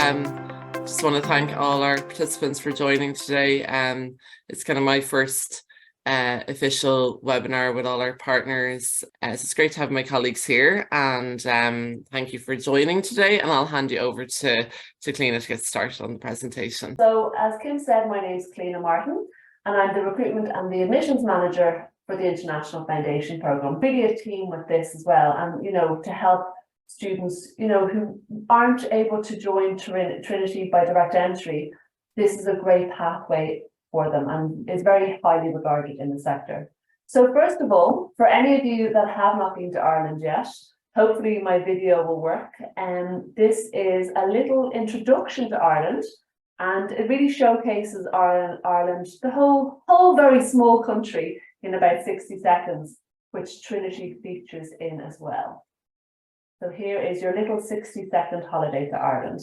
Just want to thank all our participants for joining today. It's kind of my first official webinar with all our partners. So it's great to have my colleagues here, and thank you for joining today, and I'll hand you over to Cliona to get started on the presentation. So as Kim said, my name is Cliona Martin, and I'm the recruitment and the admissions manager for the International Foundation Programme. Really a team with this as well, and to help students who aren't able to join Trinity by direct entry. This is a great pathway for them and is very highly regarded in the sector. So first of all, for any of you that have not been to Ireland yet, hopefully my video will work. And this is a little introduction to Ireland, and it really showcases Ireland, the whole very small country, in about 60 seconds, which Trinity features in as well. So here is your little 60-second holiday to Ireland.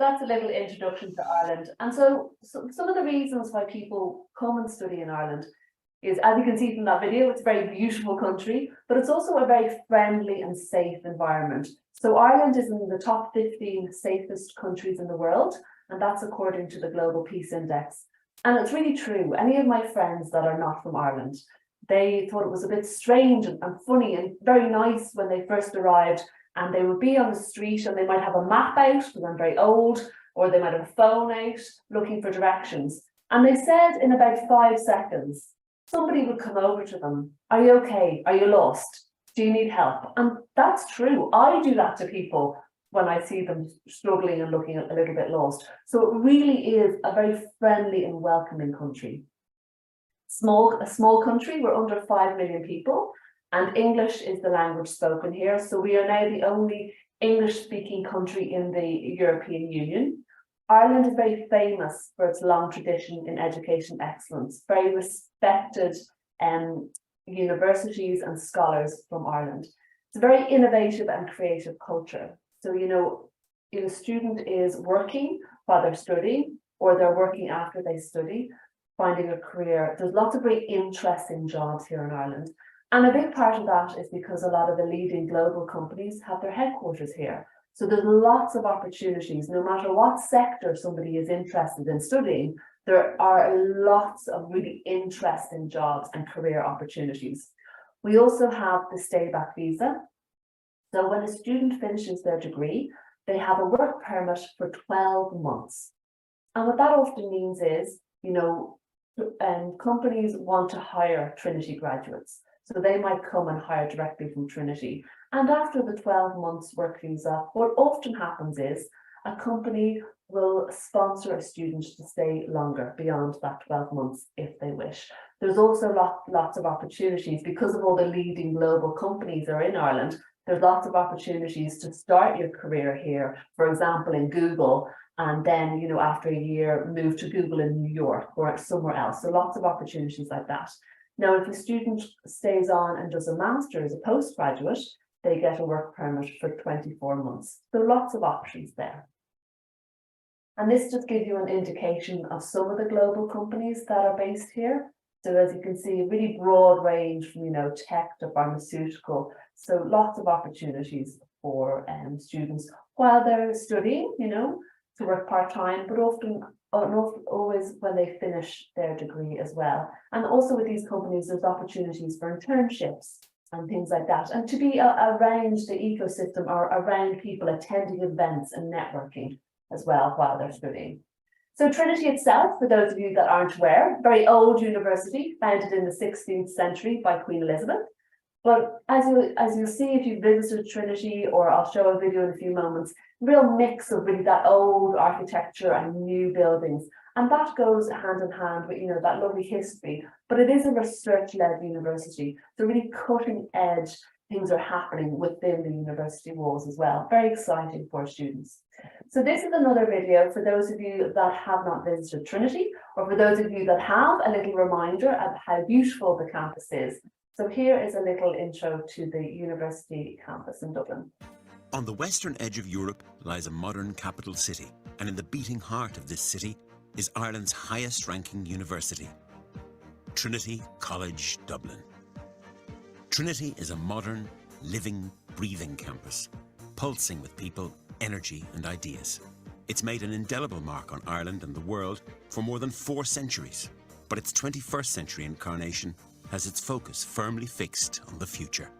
That's a little introduction to Ireland. And so some of the reasons why people come and study in Ireland is, as you can see from that video, it's a very beautiful country, but it's also a very friendly and safe environment. So Ireland is in the top 15 safest countries in the world, and that's according to the Global Peace Index. And it's really true. Any of my friends that are not from Ireland, they thought it was a bit strange and funny and very nice when they first arrived. And they would be on the street and they might have a map out because I'm very old, or they might have a phone out looking for directions. And they said in about 5 seconds, somebody would come over to them. Are you okay? Are you lost? Do you need help? And that's true. I do that to people when I see them struggling and looking a little bit lost. So it really is a very friendly and welcoming country. A small country, we're under 5 million people. And English is the language spoken here. So we are now the only English-speaking country in the European Union. Ireland is very famous for its long tradition in education excellence, very respected universities and scholars from Ireland. It's a very innovative and creative culture. So, if a student is working while they're studying, or they're working after they study, finding a career, there's lots of very interesting jobs here in Ireland. And a big part of that is because a lot of the leading global companies have their headquarters here. So there's lots of opportunities, no matter what sector somebody is interested in studying, there are lots of really interesting jobs and career opportunities. We also have the stay back visa. So when a student finishes their degree, they have a work permit for 12 months. And what that often means is, companies want to hire Trinity graduates. So they might come and hire directly from Trinity. And after the 12 months work visa, what often happens is a company will sponsor a student to stay longer beyond that 12 months if they wish. There's also lots of opportunities because of all the leading global companies that are in Ireland. There's lots of opportunities to start your career here, for example, in Google, and then, after a year, move to Google in New York or somewhere else. So lots of opportunities like that. Now, if a student stays on and does a master's, a postgraduate, they get a work permit for 24 months. So lots of options there. And this just gives you an indication of some of the global companies that are based here. So as you can see, a really broad range from, tech to pharmaceutical. So lots of opportunities for students while they're studying, to work part-time, but often always when they finish their degree as well. And also with these companies, there's opportunities for internships. and things like that, and to be around the ecosystem or around people attending events and networking as well while they're studying. So Trinity itself, for those of you that aren't aware, very old university, founded in the 16th century by Queen Elizabeth. But as you'll see if you visited Trinity, or I'll show a video in a few moments, real mix of really that old architecture and new buildings. And that goes hand in hand with, you know, that lovely history, but it is a research-led university. So really cutting edge things are happening within the university walls as well. Very exciting for students. So this is another video for those of you that have not visited Trinity, or for those of you that have, a little reminder of how beautiful the campus is. So here is a little intro to the university campus in Dublin. On the western edge of Europe lies a modern capital city, and in the beating heart of this city is Ireland's highest ranking university, Trinity College, Dublin. Trinity is a modern, living, breathing campus, pulsing with people, energy and ideas. It's made an indelible mark on Ireland and the world for more than 4 centuries, but its 21st century incarnation has its focus firmly fixed on the future.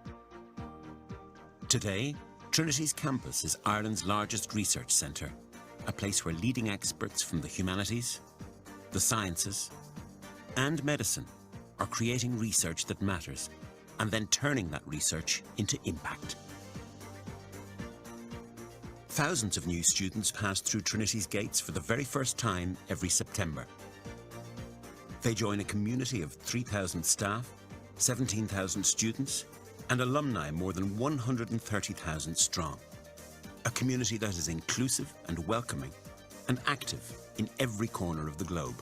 Today, Trinity's campus is Ireland's largest research centre, a place where leading experts from the humanities, the sciences and medicine are creating research that matters and then turning that research into impact. Thousands of new students pass through Trinity's gates for the very first time every September. They join a community of 3,000 staff, 17,000 students, and alumni more than 130,000 strong. A community that is inclusive and welcoming and active in every corner of the globe.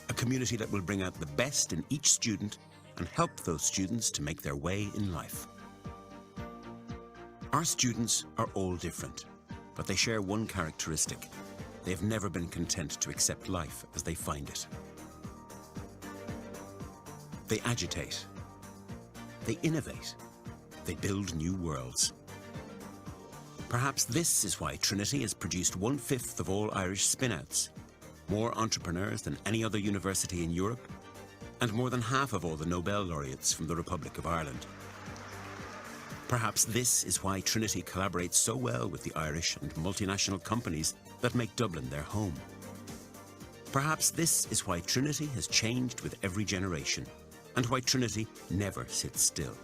A community that will bring out the best in each student and help those students to make their way in life. Our students are all different, but they share one characteristic. They have never been content to accept life as they find it. They agitate. They innovate. They build new worlds. Perhaps this is why Trinity has produced 1/5 of all Irish spin-outs, more entrepreneurs than any other university in Europe, and more than half of all the Nobel laureates from the Republic of Ireland. Perhaps this is why Trinity collaborates so well with the Irish and multinational companies that make Dublin their home. Perhaps this is why Trinity has changed with every generation, and why Trinity never sits still.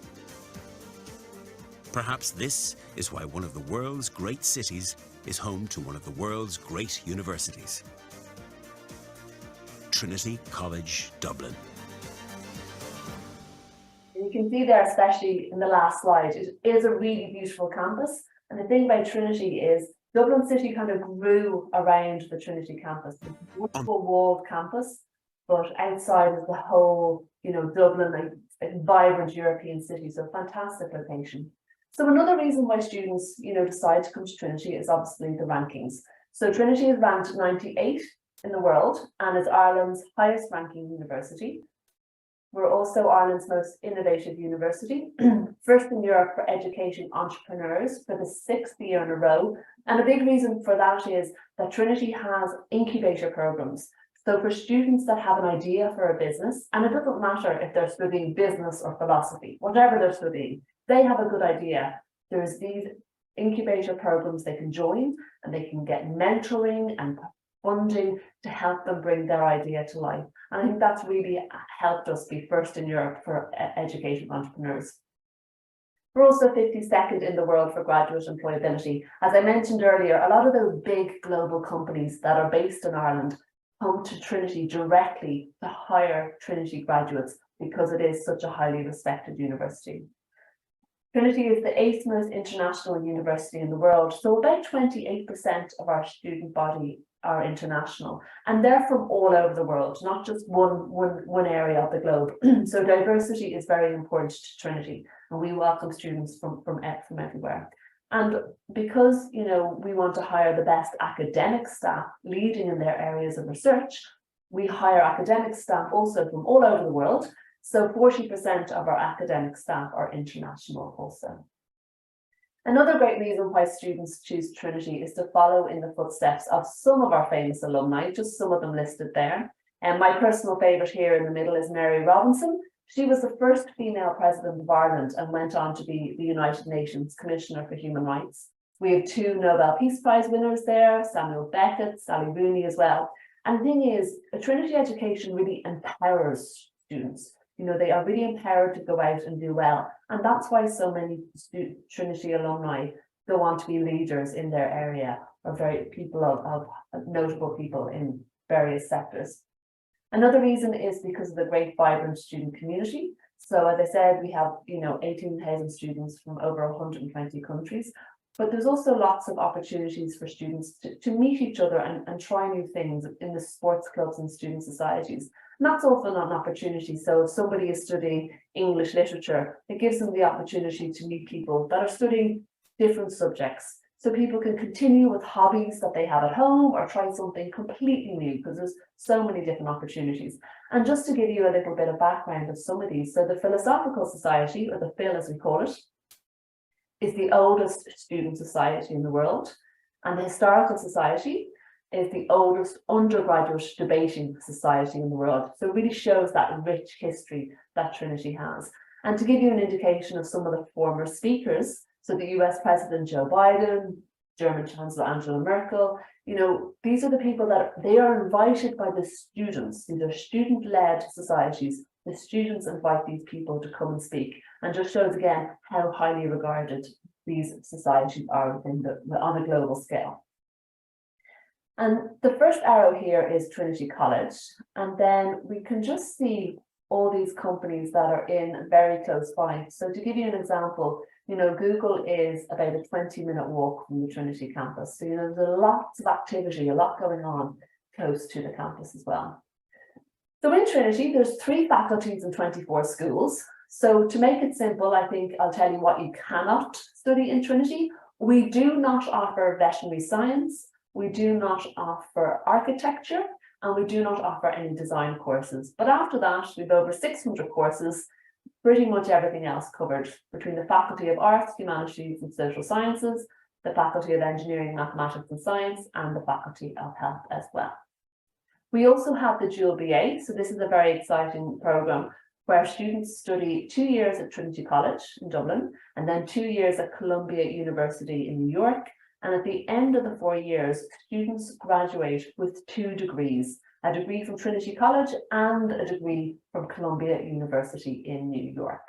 Perhaps this is why one of the world's great cities is home to one of the world's great universities. Trinity College, Dublin. You can see there, especially in the last slide, it is a really beautiful campus. And the thing about Trinity is Dublin City kind of grew around the Trinity campus. It's a wonderful walled campus, but outside is the whole, you know, Dublin, like a vibrant European city. So fantastic location. So another reason why students, you know, decide to come to Trinity is obviously the rankings. So Trinity is ranked 98 in the world and is Ireland's highest ranking university. We're also Ireland's most innovative university, first in Europe for education entrepreneurs for the 6th year in a row. And a big reason for that is that Trinity has incubator programs. So for students that have an idea for a business, and it doesn't matter if they're studying business or philosophy, whatever they're studying, they have a good idea. There's these incubator programs they can join, and they can get mentoring and funding to help them bring their idea to life. And I think that's really helped us be first in Europe for education entrepreneurs. We're also 52nd in the world for graduate employability. As I mentioned earlier, a lot of those big global companies that are based in Ireland come to Trinity directly to hire Trinity graduates because it is such a highly respected university. Trinity is the 8th most international university in the world, so about 28% of our student body are international, and they're from all over the world, not just one area of the globe. So diversity is very important to Trinity, and we welcome students from everywhere. And because, you know, we want to hire the best academic staff leading in their areas of research, we hire academic staff also from all over the world. So 40% of our academic staff are international also. Another great reason why students choose Trinity is to follow in the footsteps of some of our famous alumni, just some of them listed there. And my personal favourite here in the middle is Mary Robinson, She was the first female president of Ireland and went on to be the United Nations Commissioner for Human Rights. We have 2 Nobel Peace Prize winners there, Samuel Beckett, Sally Rooney as well. And the thing is, a Trinity education really empowers students. You know, they are really empowered to go out and do well. And that's why so many Trinity alumni go on to be leaders in their area, or very people of notable people in various sectors. Another reason is because of the great vibrant student community. So as I said, we have, 18,000 students from over 120 countries, but there's also lots of opportunities for students to meet each other and try new things in the sports clubs and student societies. And that's often an opportunity. So if somebody is studying English literature, it gives them the opportunity to meet people that are studying different subjects. So people can continue with hobbies that they have at home or try something completely new, because there's so many different opportunities. And just to give you a little bit of background of some of these, so the Philosophical Society, or the Phil as we call it, is the oldest student society in the world. And the Historical Society is the oldest undergraduate debating society in the world. So it really shows that rich history that Trinity has. And to give you an indication of some of the former speakers, so the US President Joe Biden, German Chancellor Angela Merkel, these are the people that they are invited by the students. These are student-led societies. The students invite these people to come and speak, and just shows again how highly regarded these societies are on a global scale. And the first arrow here is Trinity College, and then we can just see all these companies that are in very close by. So to give you an example, Google is about a 20-minute walk from the Trinity campus. So, there's lots of activity, a lot going on close to the campus as well. So in Trinity, there's 3 faculties and 24 schools. So to make it simple, I think I'll tell you what you cannot study in Trinity. We do not offer veterinary science. We do not offer architecture, and we do not offer any design courses. But after that, we've over 600 courses, pretty much everything else covered between the Faculty of Arts, Humanities and Social Sciences, the Faculty of Engineering, Mathematics and Science, and the Faculty of Health as well. We also have the dual BA, so this is a very exciting programme where students study 2 years at Trinity College in Dublin, and then 2 years at Columbia University in New York. And at the end of the 4 years, students graduate with 2 degrees, a degree from Trinity College and a degree from Columbia University in New York.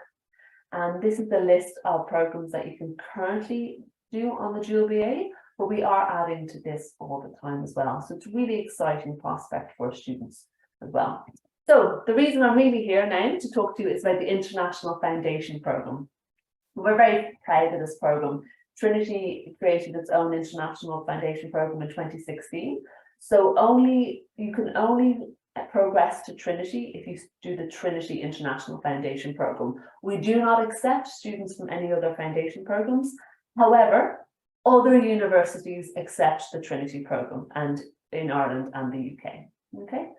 And this is the list of programs that you can currently do on the dual BA, but we are adding to this all the time as well. So it's a really exciting prospect for students as well. So the reason I'm really here now to talk to you is about the International Foundation Programme. We're very proud of this programme. Trinity created its own International Foundation Programme in 2016. So you can only progress to Trinity if you do the Trinity International Foundation Programme. We do not accept students from any other foundation programmes. However, other universities accept the Trinity programme, and in Ireland and the UK. Okay,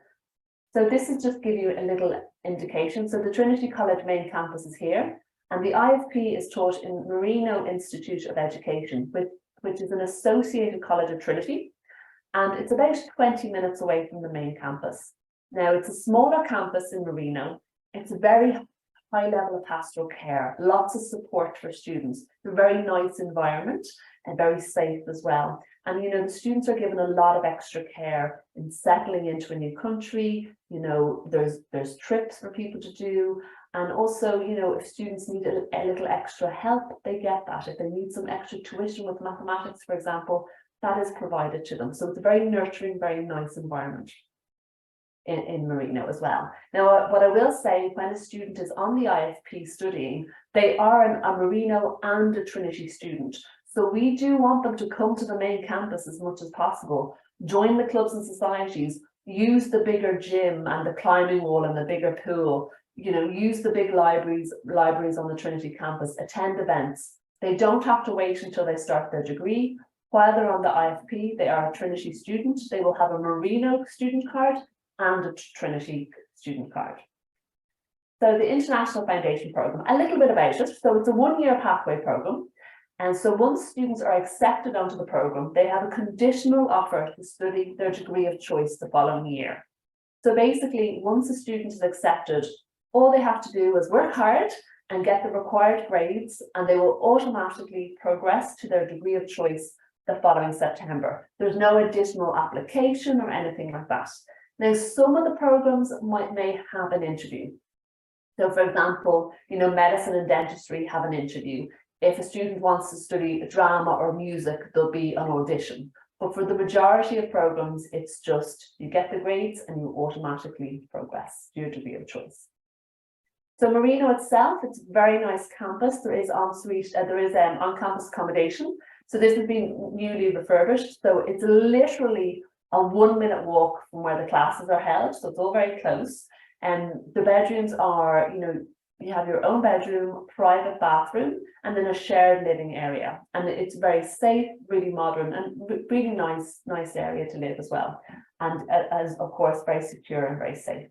so this is just give you a little indication. So the Trinity College main campus is here, and the IFP is taught in Marino Institute of Education, which is an associated college of Trinity, and it's about 20 minutes away from the main campus. Now, it's a smaller campus in Marino. It's a very high level of pastoral care, lots of support for students, a very nice environment and very safe as well. And, the students are given a lot of extra care in settling into a new country. There's trips for people to do. And also, if students need a little extra help, they get that. If they need some extra tuition with mathematics, for example, that is provided to them. So it's a very nurturing, very nice environment in Marino as well. Now, what I will say, when a student is on the IFP studying, they are a Marino and a Trinity student. So we do want them to come to the main campus as much as possible, join the clubs and societies, use the bigger gym and the climbing wall and the bigger pool, use the big libraries on the Trinity campus, attend events. They don't have to wait until they start their degree. While they're on the IFP, they are a Trinity student. They will have a Marino student card and a Trinity student card. So the International Foundation Programme, a little bit about it. So it's a 1-year pathway programme. And so once students are accepted onto the programme, they have a conditional offer to study their degree of choice the following year. So basically, once a student is accepted, All they have to do is work hard and get the required grades, and they will automatically progress to their degree of choice the following September. There's no additional application or anything like that. Now, some of the programs may have an interview. So, for example, medicine and dentistry have an interview. If a student wants to study drama or music, there'll be an audition. But for the majority of programs, it's just you get the grades and you automatically progress to your degree of choice. So Marino itself, it's a very nice campus. There is on-campus accommodation. So this has been newly refurbished. So it's literally a 1-minute walk from where the classes are held. So it's all very close. And the bedrooms are, you have your own bedroom, private bathroom, and then a shared living area. And it's very safe, really modern, and really nice area to live as well. And as of course, very secure and very safe.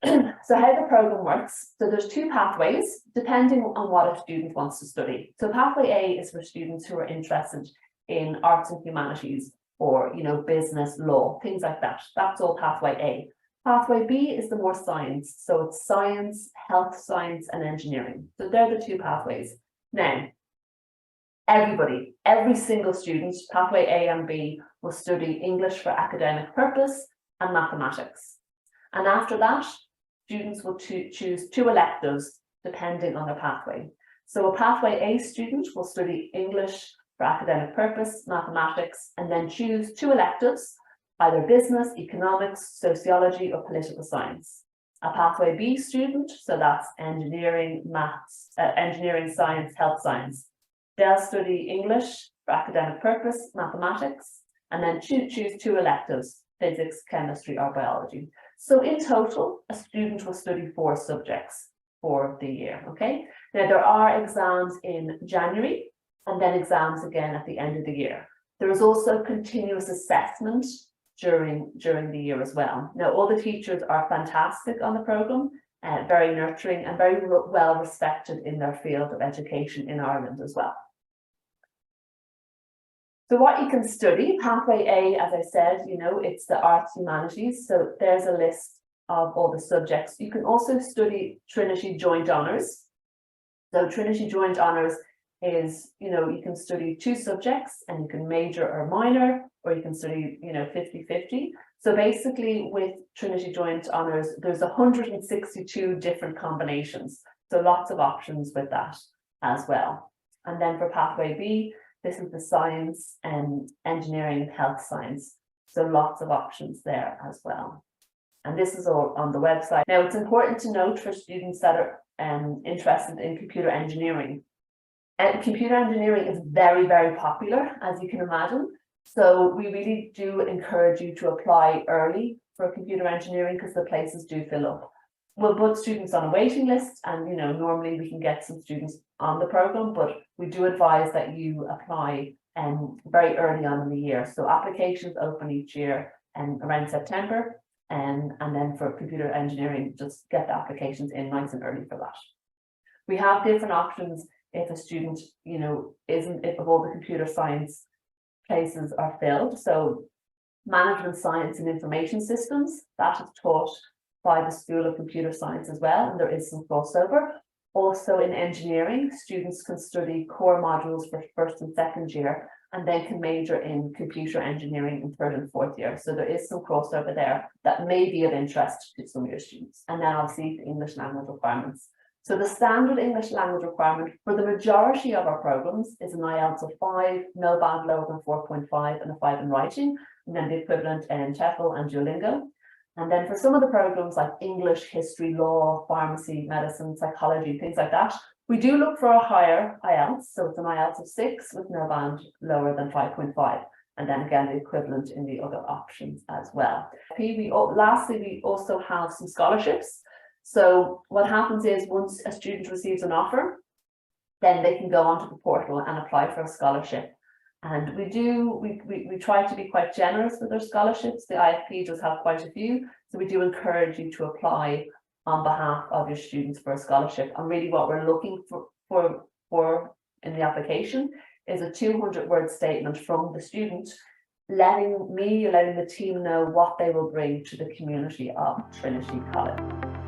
So how the program works, so there's 2 pathways depending on what a student wants to study. So pathway A is for students who are interested in arts and humanities or business, law, things like that. That's all pathway A. Pathway B is the more science, so it's science, health science, and engineering. So they're the 2 pathways. Now, every single student, pathway A and B, will study English for academic purpose and mathematics. And after that, students will choose 2 electives depending on their pathway. So a pathway A student will study English for academic purpose, mathematics, and then choose 2 electives, either business, economics, sociology, or political science. A pathway B student, so that's engineering, maths, engineering, science, health science. They'll study English for academic purpose, mathematics, and then choose 2 electives, physics, chemistry, or biology. So in total, a student will study 4 subjects for the year, okay? Now there are exams in January and then exams again at the end of the year. There is also continuous assessment during the year as well. Now all the teachers are fantastic on the programme, very nurturing and very well respected in their field of education in Ireland as well. So what you can study, pathway A, as I said, it's the arts humanities. So there's a list of all the subjects. You can also study Trinity Joint Honours. So Trinity Joint Honours is, you can study 2 subjects and you can major or minor, or you can study, 50-50. So basically with Trinity Joint Honours, there's 162 different combinations. So lots of options with that as well. And then for pathway B, this is the science and engineering and health science. So lots of options there as well. And this is all on the website. Now it's important to note for students that are interested in computer engineering. Computer engineering is very, very popular, as you can imagine. So we really do encourage you to apply early for computer engineering because the places do fill up. We'll put students on a waiting list and, normally we can get some students on the programme, but we do advise that you apply very early on in the year. So applications open each year around September, and then for computer engineering, just get the applications in nice and early for that. We have different options if a student, if all the computer science places are filled. So management science and information systems, that is taught by the School of Computer Science as well, and there is some crossover. Also in engineering, students can study core modules for 1st and 2nd year, and then can major in computer engineering in 3rd and 4th year. So there is some crossover there that may be of interest to some of your students. And then obviously the English language requirements. So the standard English language requirement for the majority of our programs is an IELTS of 5, no band lower than 4.5, and a 5 in writing, and then the equivalent in TEFL and Duolingo. And then for some of the programs like English, history, law, pharmacy, medicine, psychology, things like that, we do look for a higher IELTS. So it's an IELTS of 6 with no band lower than 5.5. And then again, the equivalent in the other options as well. Lastly, we also have some scholarships. So what happens is once a student receives an offer, then they can go onto the portal and apply for a scholarship. And we try to be quite generous with our scholarships. The IFP does have quite a few. So we do encourage you to apply on behalf of your students for a scholarship. And really what we're looking for in the application is a 200-word statement from the student letting the team know what they will bring to the community of Trinity College.